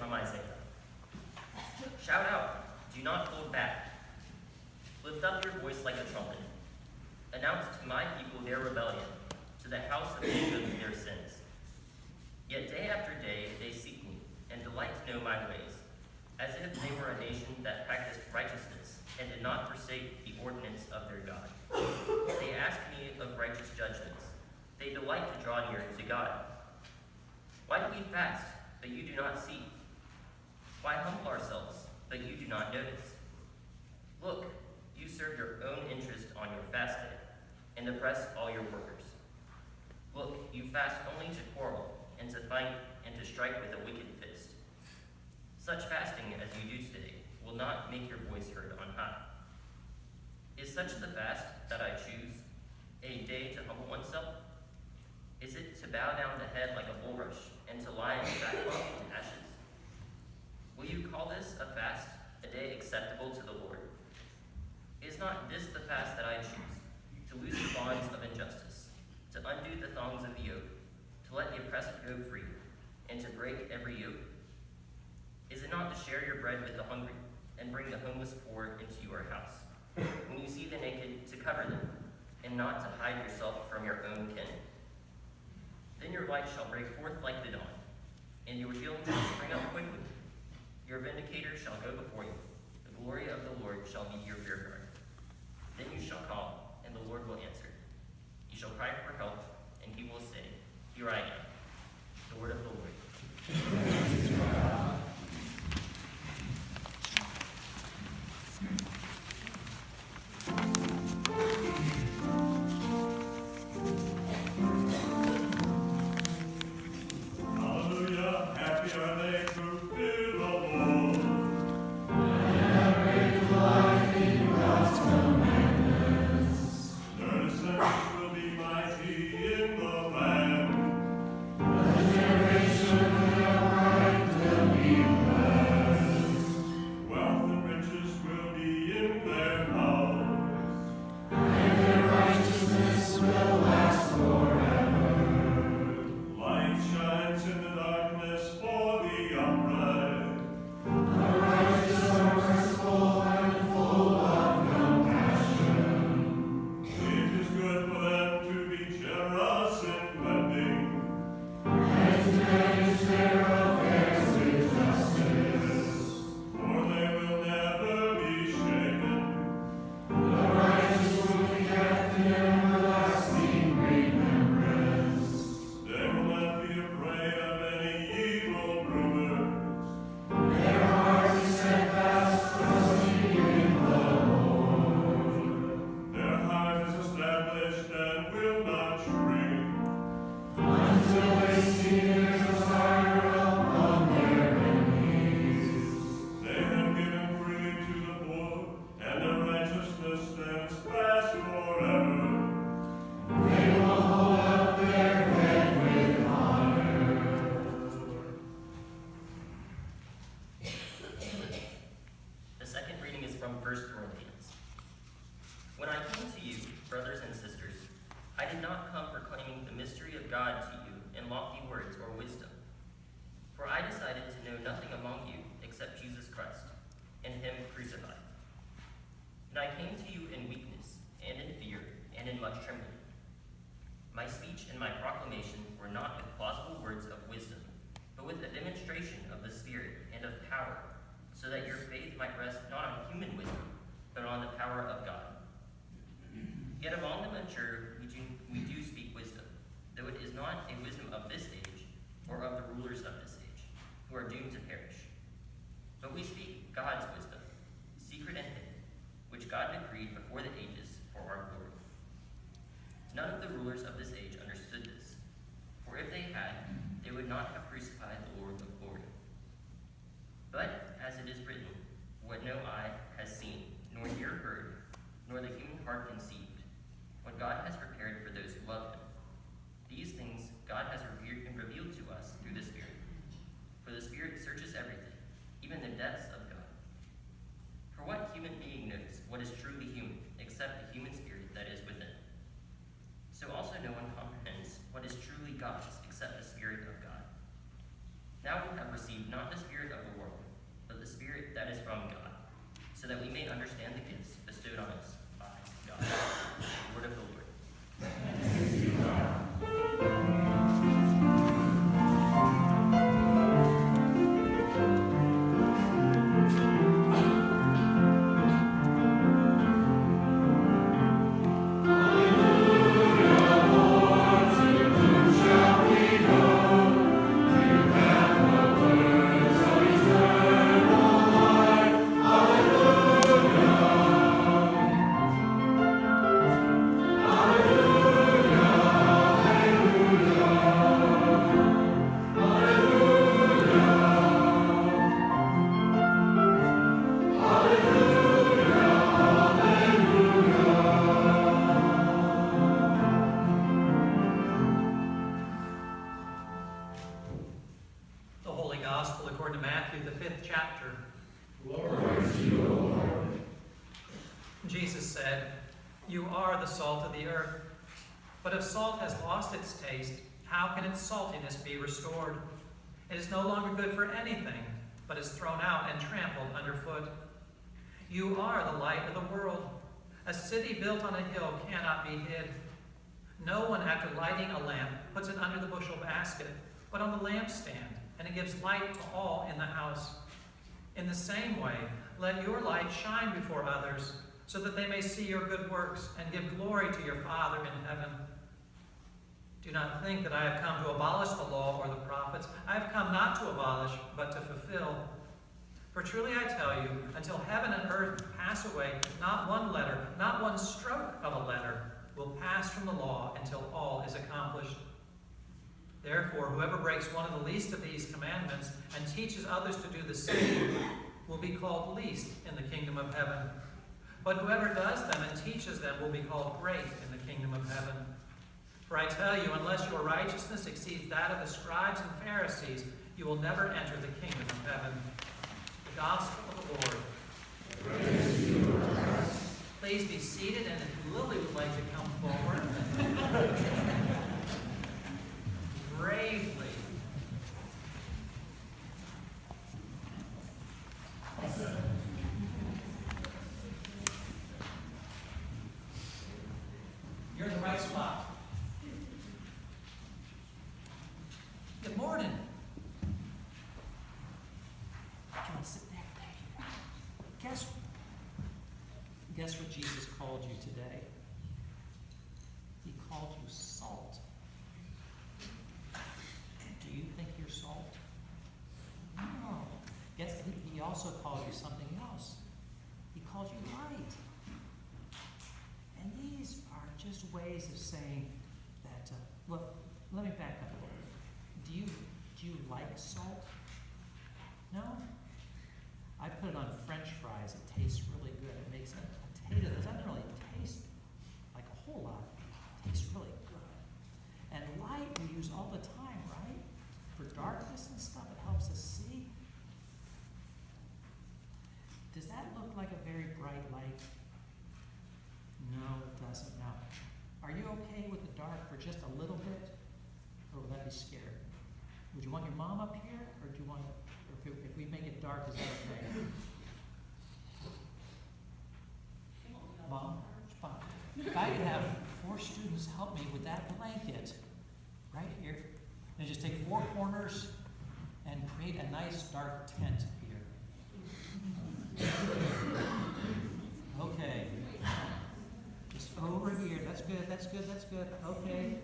from Isaiah. Shout out, do not hold back. Lift up your voice like a trumpet. Announce to my people their rebellion, to the house of Jacob their sins. Yet day after day they seek me, and delight to know my ways, as if they were a nation that practiced righteousness, and did not forsake the ordinance of their God. They ask me of righteous judgments. They delight to draw near to God. Why do we fast, but you do not see? Why humble ourselves, but you do not notice? Look, you serve your own interest on your fast day, and oppress all your workers. Look, you fast only to quarrel, and to fight, and to strike with a wicked fist. Such fasting as you do today will not make your voice heard on high. Is such the fast that I choose, a day to humble oneself? Is it to bow down the head like a bulrush, and to lie in sackcloth and ashes? Will you call this a fast, a day acceptable to the Lord? Is not this the fast that I choose, to loose the bonds of injustice, to undo the thongs of the yoke, to let the oppressed go free, and to break every yoke? Is it not to share your bread with the hungry, and bring the homeless poor into your house? When you see the naked, to cover them, and not to hide yourself from your own kin? Then your light shall break forth like the dawn, and your healing shall spring up quickly. Your vindicator shall go before you. The glory of the Lord shall be your rear guard. Then you shall call, and the Lord will answer. You shall cry for help, and he will say, Here I am. The word of the Lord. My speech and my proclamation were not with plausible words of wisdom, but with a demonstration of the Spirit and of power, so that your faith might rest not on human wisdom, but on the power of God. Yet among the mature we do speak wisdom, though it is not a wisdom of this age, or of the rulers of this age, who are doomed to perish. But we speak God's wisdom, secret and hidden, which God decreed before the ages for our glory. None of the rulers of this age understood this, for if they had, they would not have crucified the Lord of glory. But, as it is written, what no eye has seen, nor ear heard, nor the human heart conceived, what God has prepared for those who love him. These things God has revealed to us through the Spirit. For the Spirit searches everything, even the depths of God. For what human being knows what is truly human, except the human spirit that is within? So also no one comprehends what is truly God's, except the Spirit of God. Now we have received not the spirit of the Spirit that is from God, so that we may understand the gifts bestowed on us by God. The word of the Lord. Jesus said, "You are the salt of the earth. But if salt has lost its taste, how can its saltiness be restored? It is no longer good for anything, but is thrown out and trampled underfoot. You are the light of the world. A city built on a hill cannot be hid. No one, after lighting a lamp, puts it under the bushel basket, but on the lampstand, and it gives light to all in the house. In the same way, let your light shine before others, so that they may see your good works and give glory to your Father in heaven. Do not think that I have come to abolish the law or the prophets. I have come not to abolish, but to fulfill. For truly I tell you, until heaven and earth pass away, not one letter, not one stroke of a letter will pass from the law until all is accomplished. Therefore, whoever breaks one of the least of these commandments and teaches others to do the same will be called least in the kingdom of heaven. But whoever does them and teaches them will be called great in the kingdom of heaven. For I tell you, unless your righteousness exceeds that of the scribes and Pharisees, you will never enter the kingdom of heaven." The gospel of the Lord. Praise to you, Lord Christ. Please be seated, and if Lily would like to come forward. Bravely. You're in the right spot. Good morning. Do you want to sit there? There you go. Guess what Jesus called you today? He called you salt. Do you think you're salt? No. Guess he also called you something else. He called you light. And these are just ways of saying that, look, let me back up a little bit. Do you like salt? No? I put it on French fries. It tastes really good. It makes a potato that doesn't really taste like a whole lot. It tastes really good. And light we use all the time, right? For darkness and stuff, it helps us see. Does that look like a very bright light? No, it doesn't. Now, are you okay with the dark for just a little bit? Or would that be scary? Would you want your mom up here? Or do you want, or if we make it dark, is that okay? Mom, it's fine. If I could have 4 students help me with that blanket right here, and just take 4 corners and create a nice dark tent here. Okay. Just over here. That's good, that's good, that's good. Okay.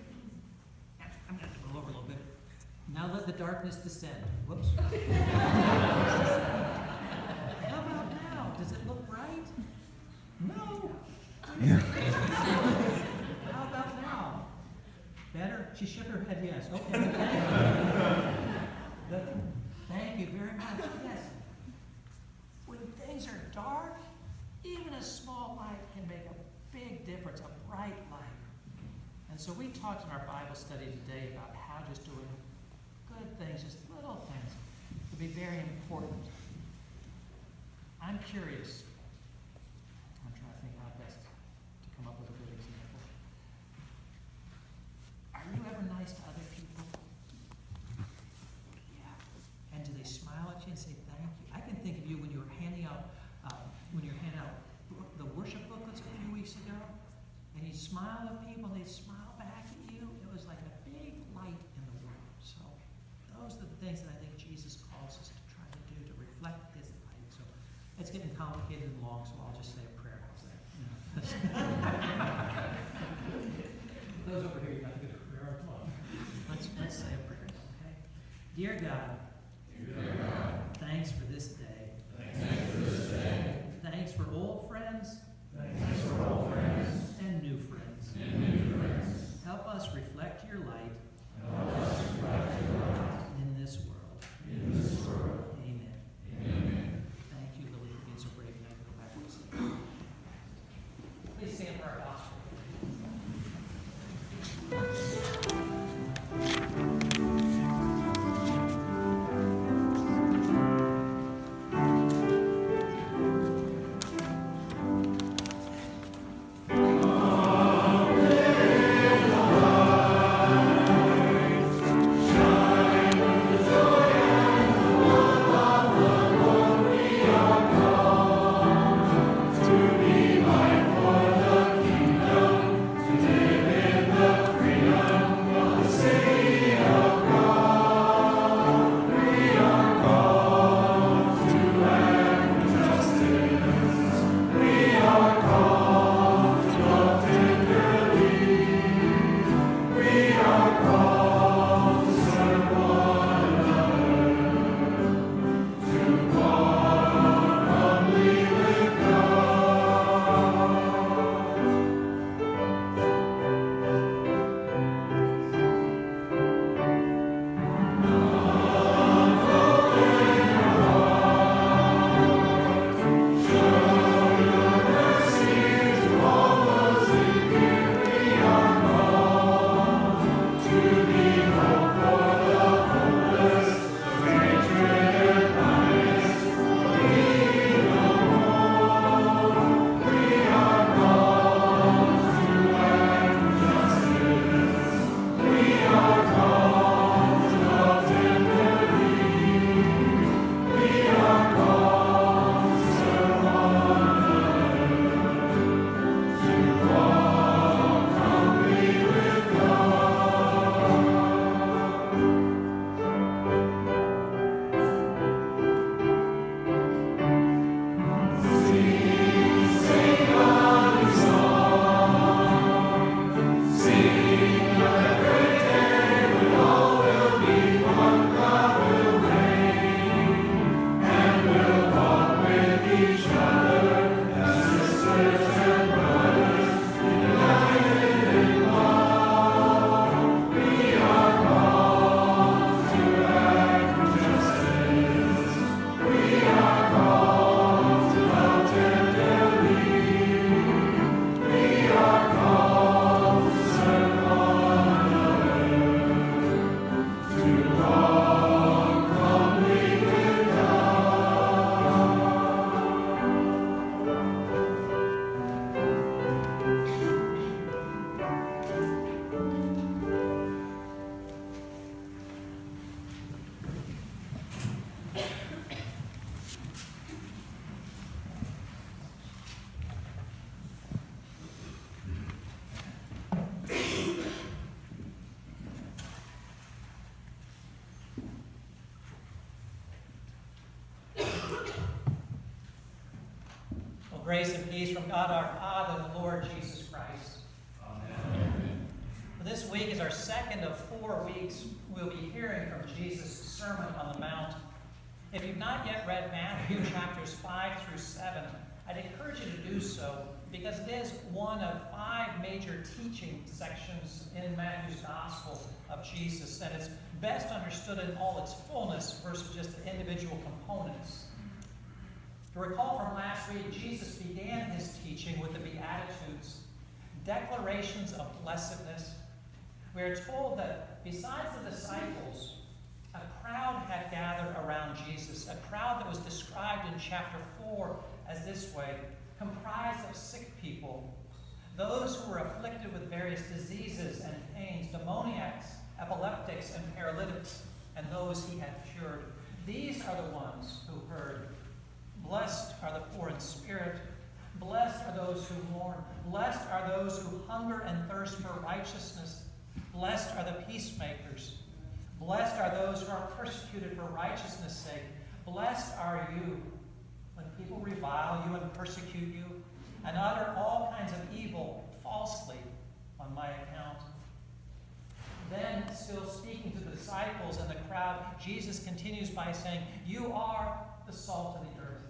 I'm going to have to go over a little bit. Now let the darkness descend. Whoops. How about now? Does it look bright? No. How about now? Better? She shook her head yes. Okay. Thank you very much. Yes. When things are dark, even a small light can make a big difference, a bright light. And so we talked in our Bible study today about how just doing good things, just little things, would be very important. I'm curious. I'm trying to think how best to come up with a good example. Are you ever nice to other people? Yeah. And do they smile at you and say thank you? I can think of you weeks ago, and you smile at people, and they smile back at you. It was like a big light in the world. So those are the things that I think Jesus calls us to try to do, to reflect his light. So it's getting complicated and long, so I'll just say a prayer. How's that? Those over here, you got to get a prayer. Come on. Let's say a prayer, okay? Dear God, thanks for this day. Thanks for old friends. And new friends. Help us reflect your light. In this world. Amen. Thank you, Lily, for being so brave. Now I can go back and say. Please stand for our gospel. Grace and peace from God our Father and the Lord Jesus Christ. Amen. This week is our second of 4 weeks we'll be hearing from Jesus' Sermon on the Mount. If you've not yet read Matthew chapters 5 through 7, I'd encourage you to do so because it is one of 5 major teaching sections in Matthew's Gospel of Jesus, and it's best understood in all its fullness versus just the individual components. To recall from last week, Jesus began his teaching with the Beatitudes, declarations of blessedness. We are told that besides the disciples, a crowd had gathered around Jesus, a crowd that was described in chapter 4 as this way, comprised of sick people, those who were afflicted with various diseases and pains, demoniacs, epileptics, and paralytics, and those he had cured. These are the ones who heard, "Blessed are the poor in spirit. Blessed are those those who mourn. Blessed are those who hunger and thirst for righteousness. Blessed are the peacemakers. Blessed are those who are persecuted for righteousness' sake. Blessed are you when people revile you and persecute you and utter all kinds of evil falsely on my account. Then, still speaking to the disciples and the crowd, Jesus continues by saying, you are the salt of the earth.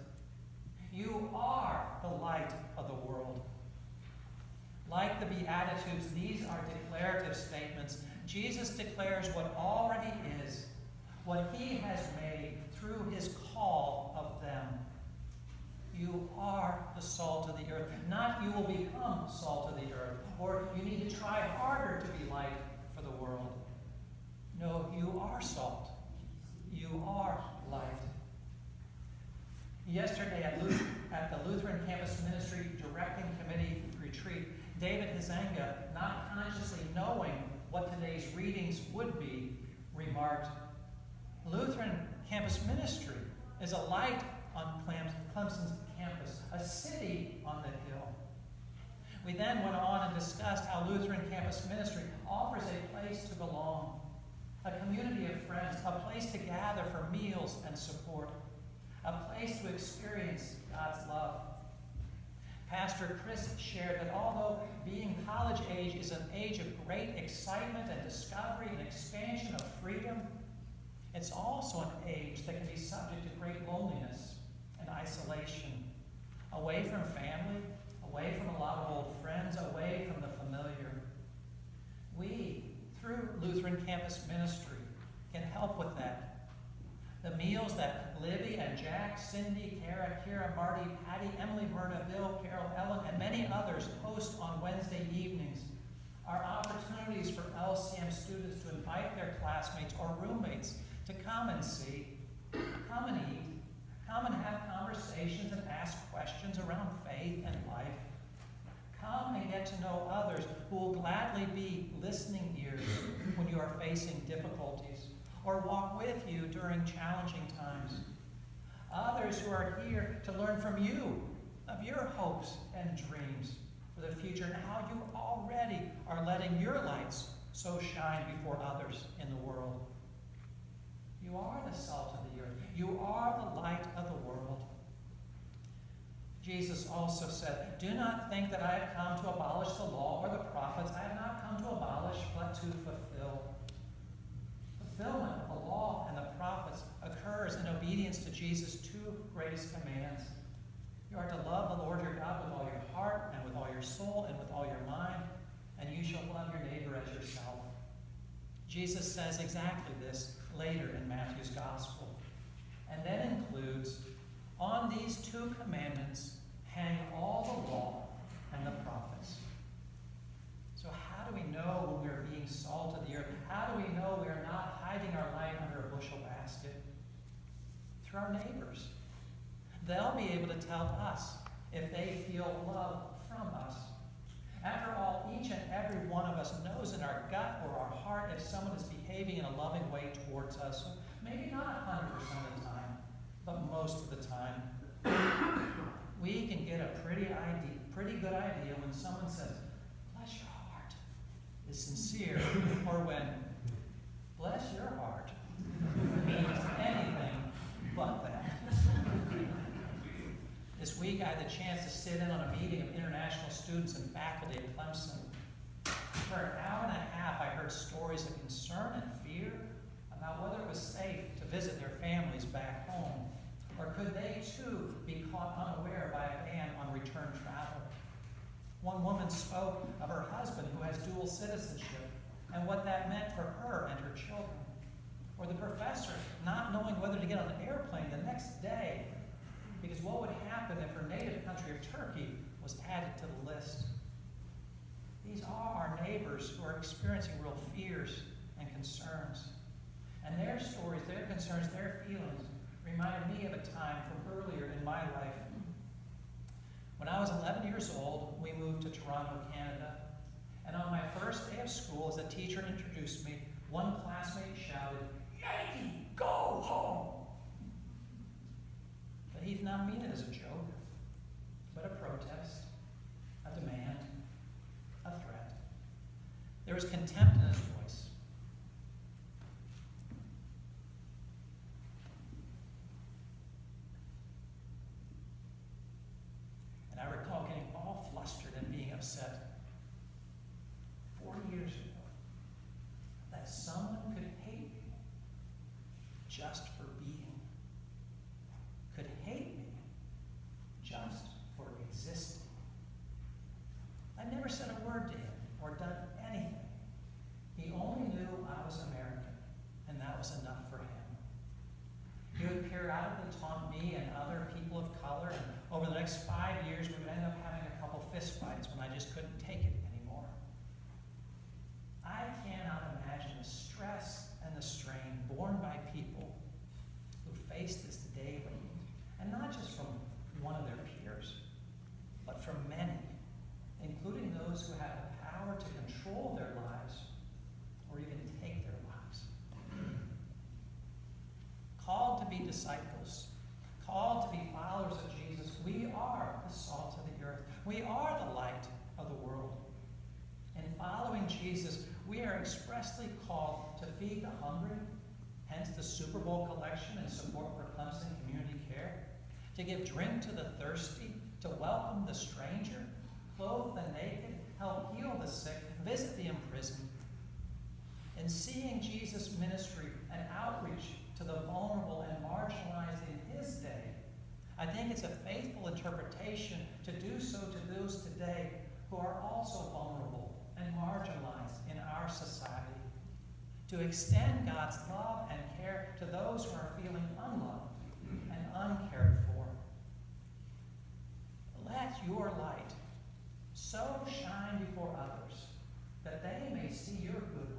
You are the light of the world. Like the Beatitudes, these are declarative statements. Jesus declares what already is, what he has made through his call of them. You are the salt of the earth. Not you will become salt of the earth, or you need to try harder to be light for the world. No, you are salt. You are light. Yesterday at the Lutheran Campus Ministry Directing Committee retreat, David Hazenga, not consciously knowing what today's readings would be, remarked, Lutheran Campus Ministry is a light on Clemson's campus, a city on the hill. We then went on and discussed how Lutheran Campus Ministry offers a place to belong, a community of friends, a place to gather for meals and support, a place to experience God's love. Pastor Chris shared that although being college age is an age of great excitement and discovery and expansion of freedom, it's also an age that can be subject to great loneliness and isolation, away from family, away from a lot of old friends, away from the familiar. We, through Lutheran Campus Ministry, can help with that. The meals that Libby and Jack, Cindy, Kara, Marty, Patty, Emily, Myrna, Bill, Carol, Ellen, and many others host on Wednesday evenings are opportunities for LCM students to invite their classmates or roommates to come and see, come and eat, come and have conversations and ask questions around faith and life. Come and get to know others who will gladly be listening ears when you are facing difficulties, or walk with you during challenging times. Others who are here to learn from you of your hopes and dreams for the future and how you already are letting your lights so shine before others in the world. You are the salt of the earth. You are the light of the world. Jesus also said, do not think that I have come to abolish the law or the prophets. I have not come to abolish, but to fulfill. Fulfillment of the law and the prophets occurs in obedience to Jesus' two greatest commands. You are to love the Lord your God with all your heart and with all your soul and with all your mind, and you shall love your neighbor as yourself. Jesus says exactly this later in Matthew's Gospel, and that includes, on these two commandments hang all the law and the prophets. So how do we know when we are being salt of the earth? How do we know we are not hiding our light under a bushel basket? Through our neighbors. They'll be able to tell us if they feel love from us. After all, each and every one of us knows in our gut or our heart if someone is behaving in a loving way towards us. Maybe not 100% of the time, but most of the time. We can get a pretty good idea when someone says, bless your heart, is sincere, or when bless your heart means anything but that. This week I had the chance to sit in on a meeting of international students and faculty at Clemson. For an hour and a half I heard stories of concern and fear about whether it was safe to visit their families back home, or could they too be caught unaware by a ban on return travel. One woman spoke of her husband who has dual citizenship and what that meant for her and her children. Or the professor not knowing whether to get on an airplane the next day because what would happen if her native country of Turkey was added to the list. These are our neighbors who are experiencing real fears and concerns. And their stories, their concerns, their feelings reminded me of a time from earlier in my life. When I was 11 years old, we moved to Toronto, Canada. And on my first day of school, as a teacher introduced me, one classmate shouted, "Yankee, go home!" But he did not mean it as a joke, but a protest. There was contempt in his voice. And I recall getting all flustered and being upset 40 years ago that someone could hate me just for being, could hate me just for existing. I never said a word to him or done anything. He only knew I was American, and that was enough for him. He would periodically taunt me and other people of color, and over the next 5 years, we would end up having a couple fist fights when I just couldn't take it anymore. I cannot imagine the stress and the strain borne by people who face this daily, and not just from one of their peers, but from many, including those who have the power to control their lives or even take their lives. Called to be disciples, called to be followers of Jesus, we are the salt of the earth. We are the light of the world. In following Jesus, we are expressly called to feed the hungry, hence the Super Bowl collection and support for Clemson Community Care, to give drink to the thirsty, to welcome the stranger, clothe the naked, help heal the sick, visit the imprisoned. In seeing Jesus' ministry and outreach to the vulnerable and marginalized in his day, I think it's a faithful interpretation to do so to those today who are also vulnerable and marginalized in our society, to extend God's love and care to those who are feeling unloved and uncared for. Let your light so shine before others that they may see your good